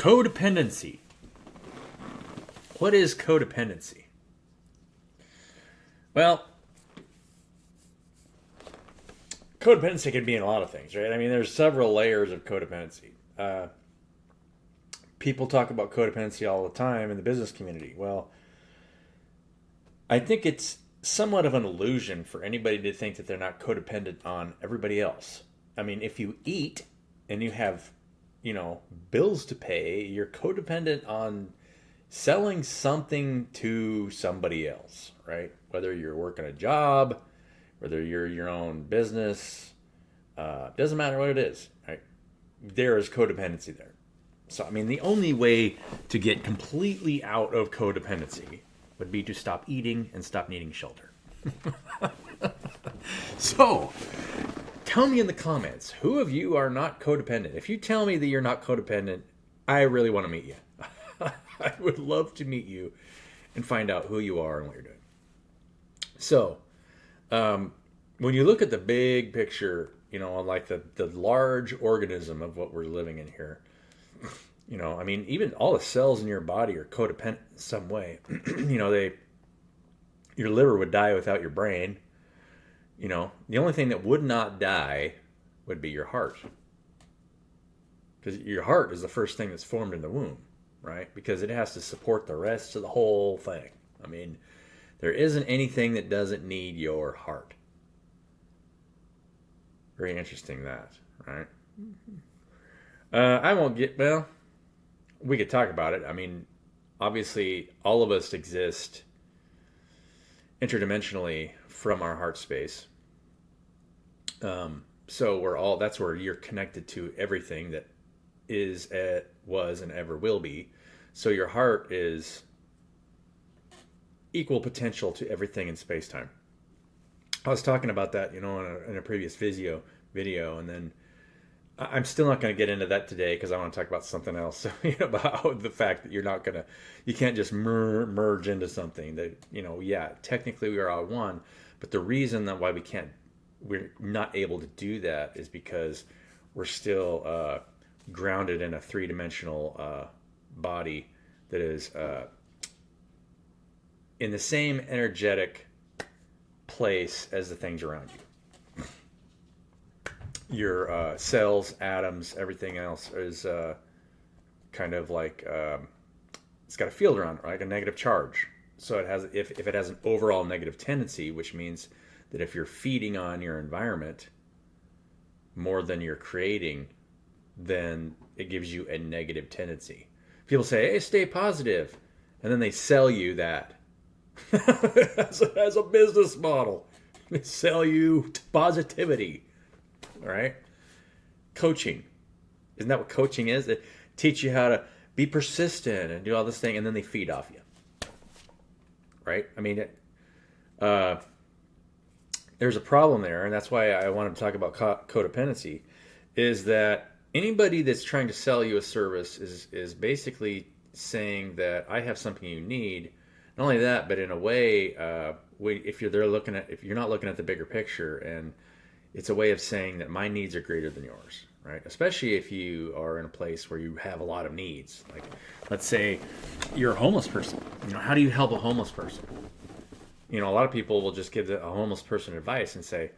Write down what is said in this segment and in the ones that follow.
Codependency. What is codependency? Well, codependency can be in a lot of things, right? I mean, there's several layers of codependency. People talk about codependency all the time in the business community. Well, I think it's somewhat of an illusion for anybody to think that they're not codependent on everybody else. I mean, if you eat and you have, bills to pay, you're codependent on selling something to somebody else, right? Whether you're working a job, whether you're your own business, doesn't matter what it is, right? There is codependency there. So, I mean, the only way to get completely out of codependency would be to stop eating and stop needing shelter. So, tell me in the comments, who of you are not codependent? If you tell me that you're not codependent, I really want to meet you. I would love to meet you and find out who you are and what you're doing. So, when you look at the big picture, like the large organism of what we're living in here, I mean, even all the cells in your body are codependent in some way. Your liver would die without your brain. The only thing that would not die would be your heart. Because your heart is the first thing that's formed in the womb, right? Because it has to support the rest of the whole thing. I mean, there isn't anything that doesn't need your heart. Very interesting that, right? I won't we could talk about it. I mean, obviously, all of us exist interdimensionally from our heart space. So that's where you're connected to everything that is, was, and ever will be. So your heart is equal potential to everything in space-time. I was talking about that, in a previous video, and then I'm still not going to get into that today because I want to talk about something else. About the fact that you can't just merge into something that, technically we are all one, but the reason that why we're not able to do that is because we're still grounded in a three-dimensional body that is in the same energetic place as the things around you. Your cells, atoms, everything else is kind of like it's got a field around it, right? A negative charge. So it has, if it has an overall negative tendency, which means that if you're feeding on your environment more than you're creating, then it gives you a negative tendency. People say, "Hey, stay positive," and then they sell you that as a business model. They sell you positivity. All right? Coaching. Isn't that what coaching is? They teach you how to be persistent and do all this thing, and then they feed off you. Right? I mean, there's a problem there, and that's why I wanted to talk about codependency, is that anybody that's trying to sell you a service is basically saying that I have something you need. Not only that, but in a way, if you're not looking at the bigger picture, and it's a way of saying that my needs are greater than yours, right? Especially if you are in a place where you have a lot of needs. Like, let's say you're a homeless person. How do you help a homeless person? A lot of people will just give a homeless person advice and say,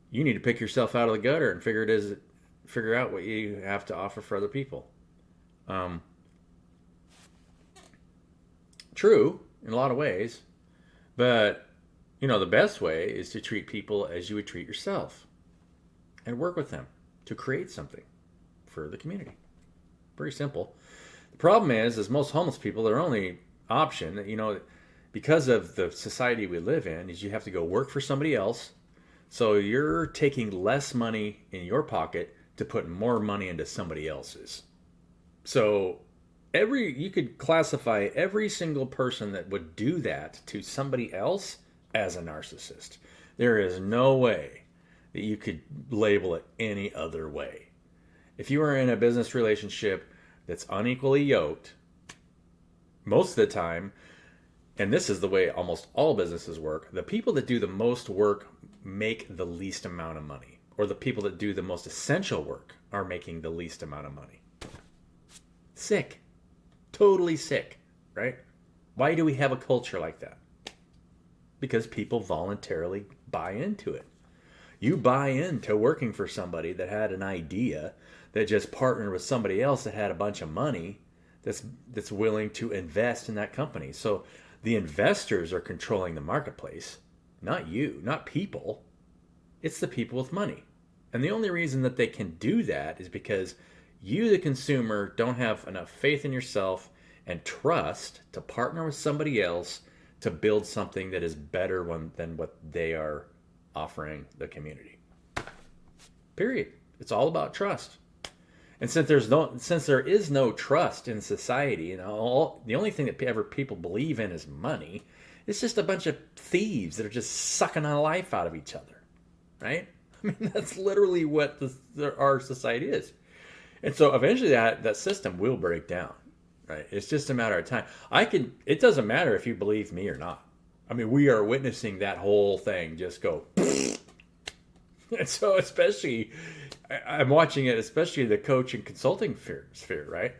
you need to pick yourself out of the gutter and figure out what you have to offer for other people. True, in a lot of ways, but the best way is to treat people as you would treat yourself and work with them to create something for the community. Pretty simple. The problem is most homeless people, their only option, because of the society we live in, is you have to go work for somebody else. So you're taking less money in your pocket to put more money into somebody else's. So you could classify every single person that would do that to somebody else as a narcissist. There is no way that you could label it any other way. If you are in a business relationship that's unequally yoked, most of the time, and this is the way almost all businesses work, the people that do the most work make the least amount of money. Or the people that do the most essential work are making the least amount of money. Sick. Totally sick, right? Why do we have a culture like that? Because people voluntarily buy into it. You buy into working for somebody that had an idea that just partnered with somebody else that had a bunch of money that's willing to invest in that company. So the investors are controlling the marketplace, not you, not people. It's the people with money. And the only reason that they can do that is because you, the consumer, don't have enough faith in yourself and trust to partner with somebody else to build something that is better than what they are offering the community. Period. It's all about trust. And since there is no trust in society, the only thing that people believe in is money. It's just a bunch of thieves that are just sucking on life out of each other, right? I mean, that's literally what our society is. And so eventually that system will break down, right? It's just a matter of time. It doesn't matter if you believe me or not. I mean, we are witnessing that whole thing just go. And so especially, I'm watching it, especially the coach and consulting sphere, right?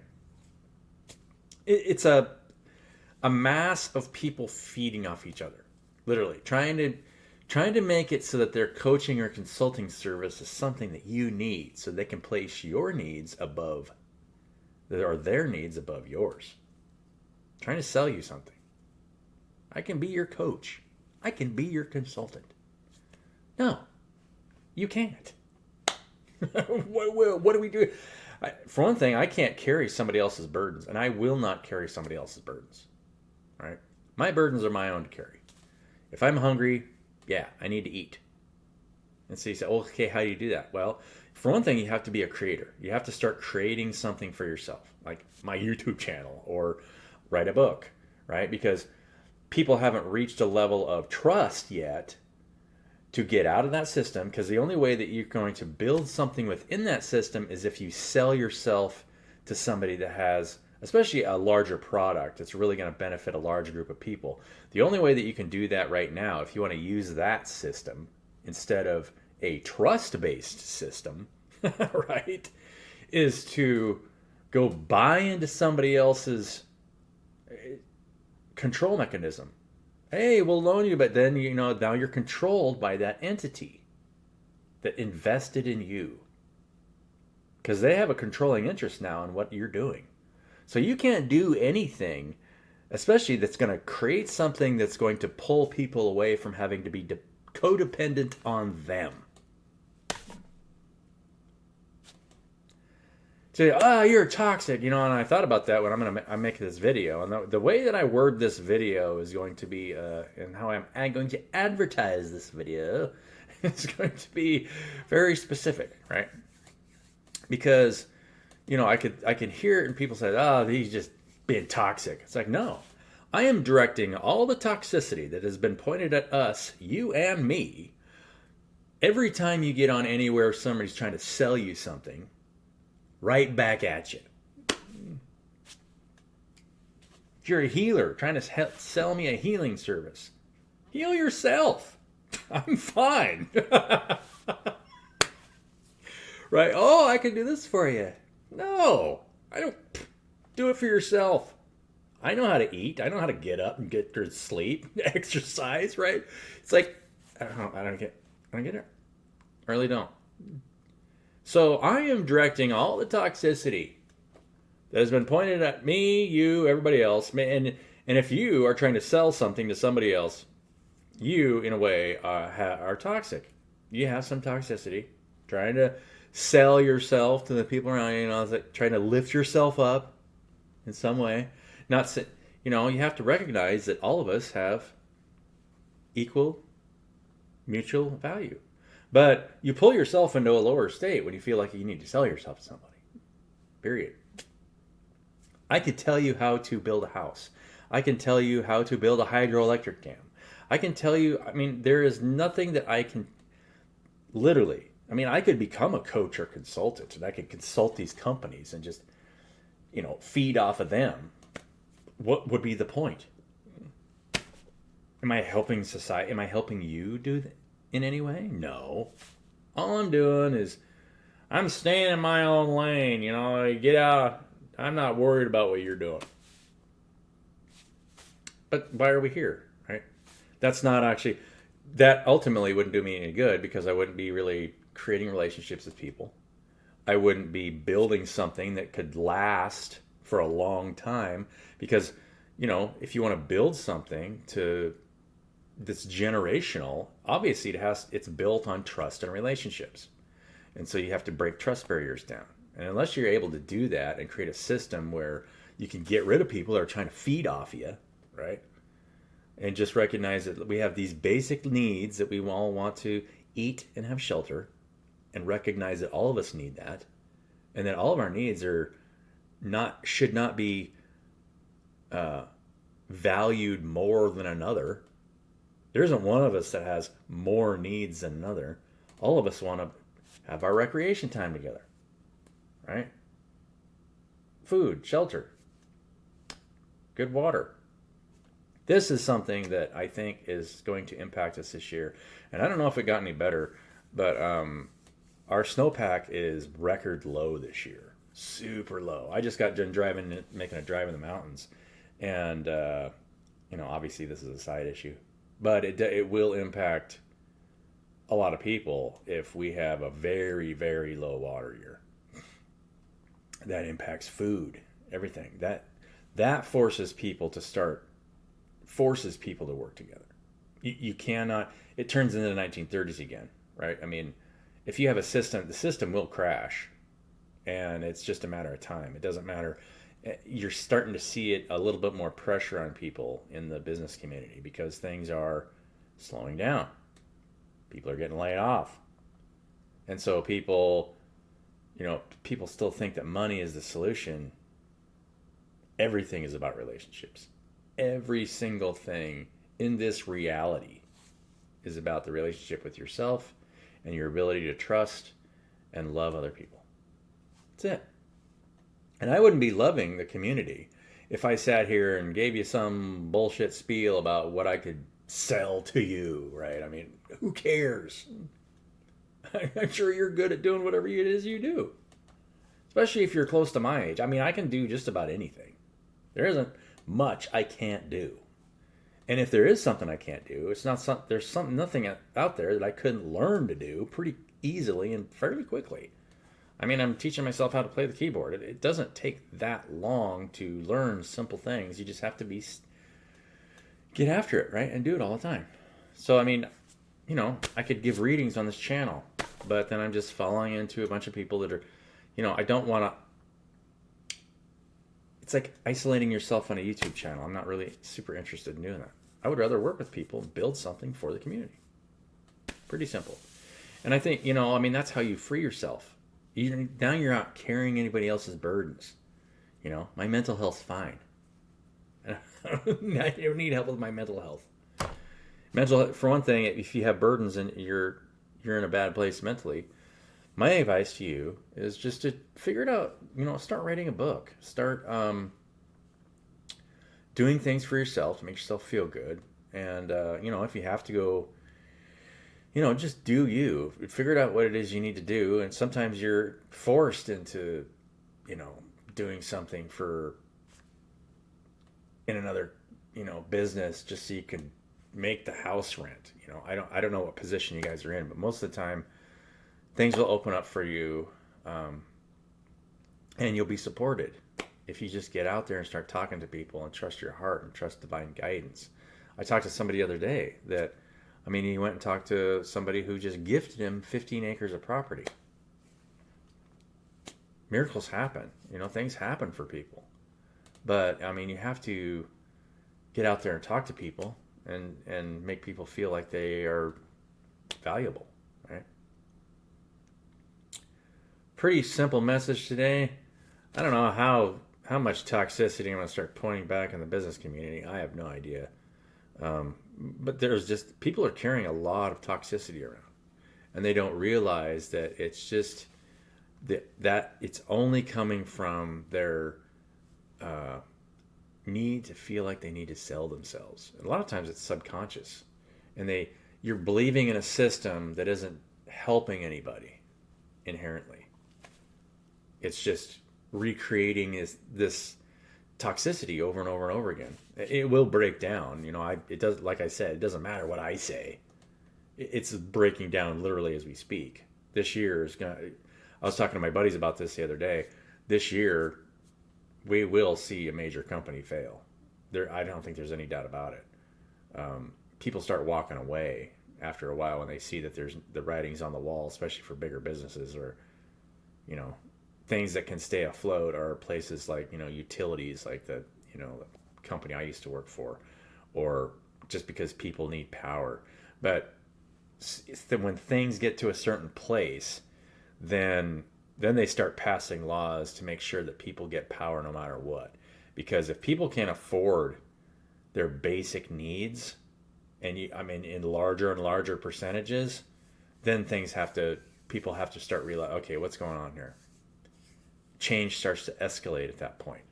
It's a mass of people feeding off each other, literally trying to make it so that their coaching or consulting service is something that you need, so they can place your needs above, or their needs above yours. Trying to sell you something. I can be your coach. I can be your consultant. No, you can't. What do we do? For one thing, I can't carry somebody else's burdens, and I will not carry somebody else's burdens. Right? My burdens are my own to carry. If I'm hungry, yeah, I need to eat. And so you say, okay, how do you do that? Well, for one thing, you have to be a creator. You have to start creating something for yourself, like my YouTube channel or write a book, right? Because people haven't reached a level of trust yet to get out of that system, because the only way that you're going to build something within that system is if you sell yourself to somebody that has, especially a larger product that's really going to benefit a large group of people. The only way that you can do that right now, if you want to use that system instead of a trust-based system, right, is to go buy into somebody else's control mechanism. Hey, we'll loan you, but then, now you're controlled by that entity that invested in you, because they have a controlling interest now in what you're doing. So you can't do anything, especially that's going to create something that's going to pull people away from having to be codependent on them. Say, you're toxic, and I thought about that when I'm making this video. And the way that I word this video is going to be, and how I'm going to advertise this video, is going to be very specific, right? Because, I can hear it and people say, he's just being toxic. It's like, no. I am directing all the toxicity that has been pointed at us, you and me, every time you get on anywhere somebody's trying to sell you something, right back at you. If you're a healer trying to sell me a healing service, heal yourself. I'm fine. Right? Oh, I can do this for you. No, I don't. Do it for yourself. I know how to eat. I know how to get up and get good sleep, exercise, right? It's like, I don't get it. I really don't. So I am directing all the toxicity that has been pointed at me, you, everybody else. And if you are trying to sell something to somebody else, you, in a way, are toxic. You have some toxicity. Trying to sell yourself to the people around you, trying to lift yourself up in some way. You have to recognize that all of us have equal mutual value. But you pull yourself into a lower state when you feel like you need to sell yourself to somebody. Period. I could tell you how to build a house. I can tell you how to build a hydroelectric dam. I can tell you, there is nothing that I can literally, I could become a coach or consultant, and I could consult these companies and just, feed off of them. What would be the point? Am I helping society? Am I helping you do that in any way? No. All I'm doing is I'm staying in my own lane. Get out. I'm not worried about what you're doing. But why are we here, right? That's not actually, that ultimately wouldn't do me any good because I wouldn't be really creating relationships with people. I wouldn't be building something that could last for a long time because, if you want to build something that's generational, obviously it's built on trust and relationships. And so you have to break trust barriers down. And unless you're able to do that and create a system where you can get rid of people that are trying to feed off you, right? And just recognize that we have these basic needs that we all want to eat and have shelter, and recognize that all of us need that, and that all of our needs should not be valued more than another. There isn't one of us that has more needs than another. All of us want to have our recreation time together, right? Food, shelter, good water. This is something that I think is going to impact us this year. And I don't know if it got any better, but our snowpack is record low this year. Super low. I just got done making a drive in the mountains. And, obviously this is a side issue. But it will impact a lot of people if we have a very, very low water year. That impacts food, everything. That forces people to work together. You cannot, it turns into the 1930s again, right? I mean, if you have a system, the system will crash, and it's just a matter of time. It doesn't matter. You're starting to see it a little bit more pressure on people in the business community because things are slowing down. People are getting laid off. And so people still think that money is the solution. Everything is about relationships. Every single thing in this reality is about the relationship with yourself and your ability to trust and love other people. That's it. And I wouldn't be loving the community if I sat here and gave you some bullshit spiel about what I could sell to you, right? I mean, who cares? I'm sure you're good at doing whatever it is you do, especially if you're close to my age. I mean, I can do just about anything. There isn't much I can't do. And if there is something I can't do, there's nothing out there that I couldn't learn to do pretty easily and fairly quickly. I mean, I'm teaching myself how to play the keyboard. It doesn't take that long to learn simple things. You just have to get after it, right? And do it all the time. So, I mean, I could give readings on this channel, but then I'm just falling into a bunch of people that are, I don't want to. It's like isolating yourself on a YouTube channel. I'm not really super interested in doing that. I would rather work with people and build something for the community. Pretty simple. And I think, that's how you free yourself. Now you're not carrying anybody else's burdens. My mental health's fine. I don't need help with my mental health. For one thing, if you have burdens and you're in a bad place mentally, my advice to you is just to figure it out. Start writing a book. Start doing things for yourself to make yourself feel good. And, if you have to go, just do you. Figure out what it is you need to do. And sometimes you're forced into, doing something in another, business just so you can make the house rent. I don't know what position you guys are in, but most of the time things will open up for you, and you'll be supported if you just get out there and start talking to people and trust your heart and trust divine guidance. I talked to somebody the other day he went and talked to somebody who just gifted him 15 acres of property. Miracles happen. Things happen for people. But, you have to get out there and talk to people and make people feel like they are valuable, right? Pretty simple message today. I don't know how much toxicity I'm going to start pointing back in the business community. I have no idea. But there's just, people are carrying a lot of toxicity around, and they don't realize that it's just that it's only coming from their need to feel like they need to sell themselves. And a lot of times it's subconscious, and you're believing in a system that isn't helping anybody inherently. It's just recreating this toxicity over and over and over again. It will break down. It does. Like I said, it doesn't matter what I say. It's breaking down literally as we speak. This year is gonna. I was talking to my buddies about this the other day. This year, we will see a major company fail. I don't think there's any doubt about it. People start walking away after a while when they see that there's the writing's on the wall, especially for bigger businesses, or things that can stay afloat are places like utilities, like the company I used to work for, or just because people need power. But when things get to a certain place, then they start passing laws to make sure that people get power no matter what. Because if people can't afford their basic needs, and in larger and larger percentages, then people have to start realizing, okay, what's going on here? Change starts to escalate at that point,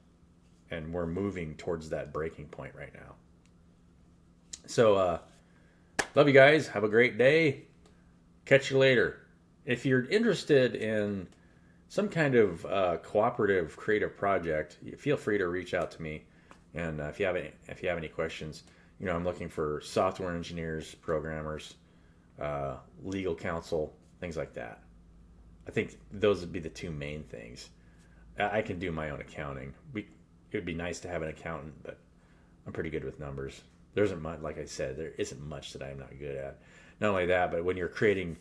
and we're moving towards that breaking point right now. So, love you guys. Have a great day. Catch you later. If you're interested in some kind of cooperative creative project, feel free to reach out to me. And if you have any questions, I'm looking for software engineers, programmers, legal counsel, things like that. I think those would be the two main things. I can do my own accounting. It would be nice to have an accountant, but I'm pretty good with numbers. There isn't much, like I said, there isn't much that I'm not good at. Not only that, but when you're creating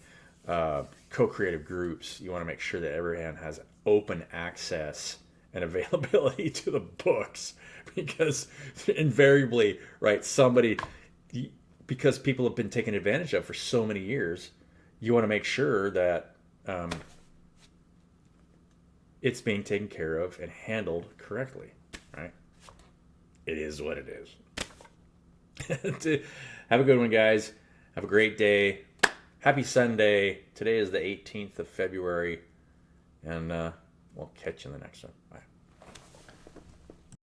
co-creative groups, you want to make sure that everyone has open access and availability to the books, because invariably, right, because people have been taken advantage of for so many years, you want to make sure that it's being taken care of and handled correctly, right? It is what it is. Have a good one, guys. Have a great day. Happy Sunday. Today is the 18th of February, and we'll catch you in the next one. Bye.